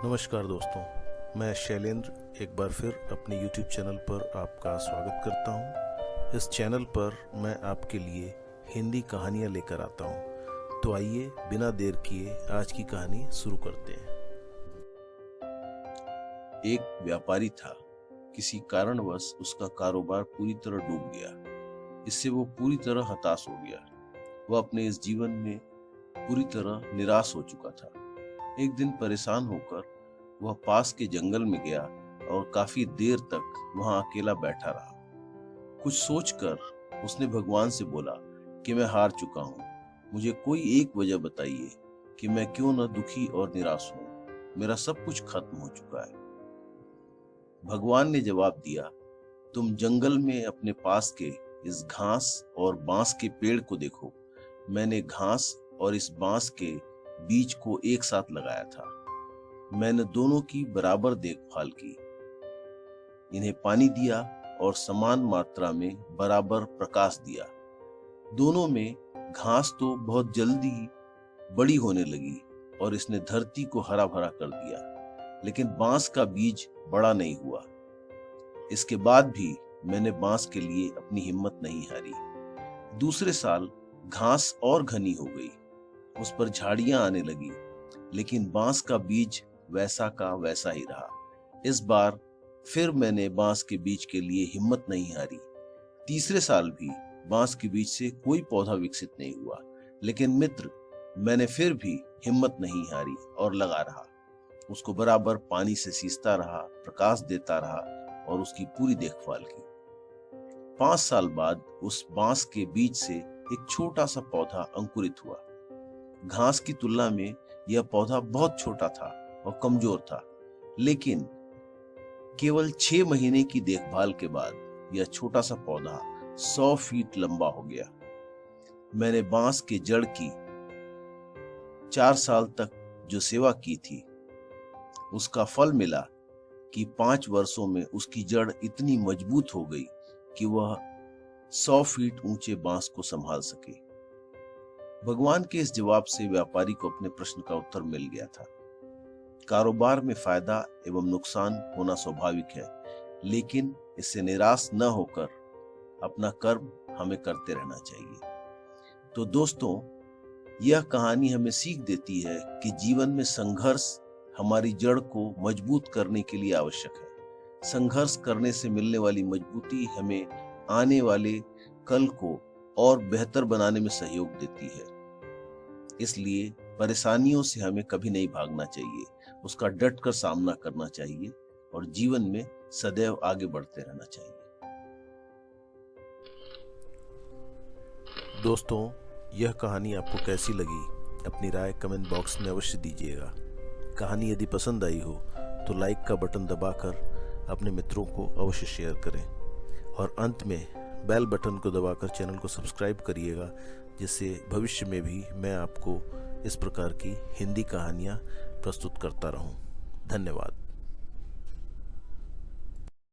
नमस्कार दोस्तों, मैं शैलेंद्र एक बार फिर अपने YouTube चैनल पर आपका स्वागत करता हूं। इस चैनल पर मैं आपके लिए हिंदी कहानियां लेकर आता हूं। तो आइए बिना देर किए आज की कहानी शुरू करते हैं। एक व्यापारी था। किसी कारणवश उसका कारोबार पूरी तरह डूब गया। इससे वो पूरी तरह हताश हो गया। वह अपने इस जीवन में पूरी तरह निराश हो चुका था। एक दिन परेशान होकर वह पास के जंगल में गया और काफी देर तक वहां अकेला बैठा रहा। कुछ सोचकर उसने भगवान से बोला कि मैं हार चुका हूँ। मुझे कोई एक वजह बताइए कि मैं क्यों न दुखी और निराश हूँ। मेरा सब कुछ खत्म हो चुका है। भगवान ने जवाब दिया, तुम जंगल में अपने पास के इस घास और बांस के पेड़ को देखो। मैंने घास और इस बांस के बीज को एक साथ लगाया था। मैंने दोनों की बराबर देखभाल की, इन्हें पानी दिया और समान मात्रा में बराबर प्रकाश दिया। दोनों में घास तो बहुत जल्दी बड़ी होने लगी और इसने धरती को हरा भरा कर दिया, लेकिन बांस का बीज बड़ा नहीं हुआ। इसके बाद भी मैंने बांस के लिए अपनी हिम्मत नहीं हारी। दूसरे साल घास और घनी हो गई, उस पर झाड़ियां आने लगी, लेकिन बांस का बीज वैसा का वैसा ही रहा। इस बार फिर मैंने बांस के बीज के लिए हिम्मत नहीं हारी। तीसरे साल भी बांस के बीज से कोई पौधा विकसित नहीं हुआ, लेकिन मित्र, मैंने फिर भी हिम्मत नहीं हारी और लगा रहा। उसको बराबर पानी से सींचता रहा, प्रकाश देता रहा और उसकी पूरी देखभाल की। 5 साल बाद उस बांस के बीज से एक छोटा सा पौधा अंकुरित हुआ। घास की तुलना में यह पौधा बहुत छोटा था और कमजोर था, लेकिन केवल 6 महीने की देखभाल के बाद यह छोटा सा पौधा 100 फीट लंबा हो गया। मैंने बांस के जड़ की 4 साल तक जो सेवा की थी, उसका फल मिला कि 5 वर्षों में उसकी जड़ इतनी मजबूत हो गई कि वह 100 फीट ऊंचे बांस को संभाल सके। भगवान के इस जवाब से व्यापारी को अपने प्रश्न का उत्तर मिल गया था। कारोबार में फायदा एवं नुकसान होना स्वाभाविक है, लेकिन इससे निराश न होकर अपना कर्म हमें करते रहना चाहिए। तो दोस्तों, यह कहानी हमें सीख देती है कि जीवन में संघर्ष हमारी जड़ को मजबूत करने के लिए आवश्यक है। संघर्ष करने से मिलने वाली मजबूती हमें आने वाले कल को और बेहतर बनाने में सहयोग देती है। इसलिए परेशानियों से हमें कभी नहीं भागना चाहिए, उसका डट कर सामना करना चाहिए और जीवन में सदैव आगे बढ़ते रहना चाहिए। दोस्तों, यह कहानी आपको कैसी लगी अपनी राय कमेंट बॉक्स में अवश्य दीजिएगा। कहानी यदि पसंद आई हो तो लाइक का बटन दबाकर अपने मित्रों को अवश्य शेयर करें और अंत में बेल बटन को दबाकर चैनल को सब्सक्राइब करिएगा, जिससे भविष्य में भी मैं आपको इस प्रकार की हिंदी कहानियाँ प्रस्तुत करता रहूं। धन्यवाद।